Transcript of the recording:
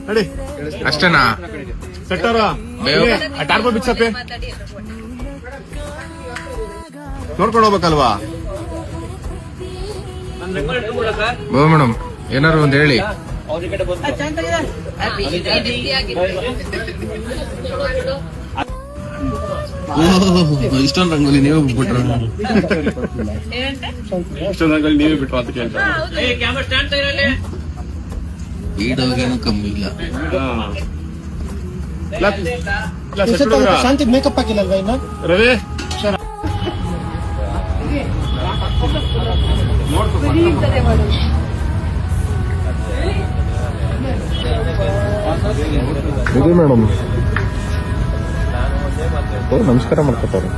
ನಡಿ ಅಷ್ಟೇನಾ ಸೆಟ್ಟರ ಟಾರ್ಪಲ್ ಬಿಚ್ಚಪ್ಪೆ ನೋಡ್ಕೊಂಡು ಹೋಗ್ಬೇಕಲ್ವಾ ಮೇಡಮ್ ಏನಾರು ಒಂದ್ ಹೇಳಿ. ಇಷ್ಟೊಂದು ರಂಗೋಲಿ ನೀವೇ ಬಿಟ್ಬಿಟ್ರ? ಇಷ್ಟೊಂದು ರಂಗೋಲಿ ನೀವೇ ಬಿಟ್ರು ಅಂತ ಕೇಳ್ತಾರೆ. ಈಡೋಗೇನು ಕಮ್ಮಿ ಇಲ್ಲ. ಶಾಂತಿ ಮೇಕಪ್ ಹಾಕಿಲ್ಲಲ್ವಾ ಇನ್ನು? ರವಿ ಇದು ಮೇಡಮ್ ನಮಸ್ಕಾರ ಮಾಡ್ಕೊತಾರೆ.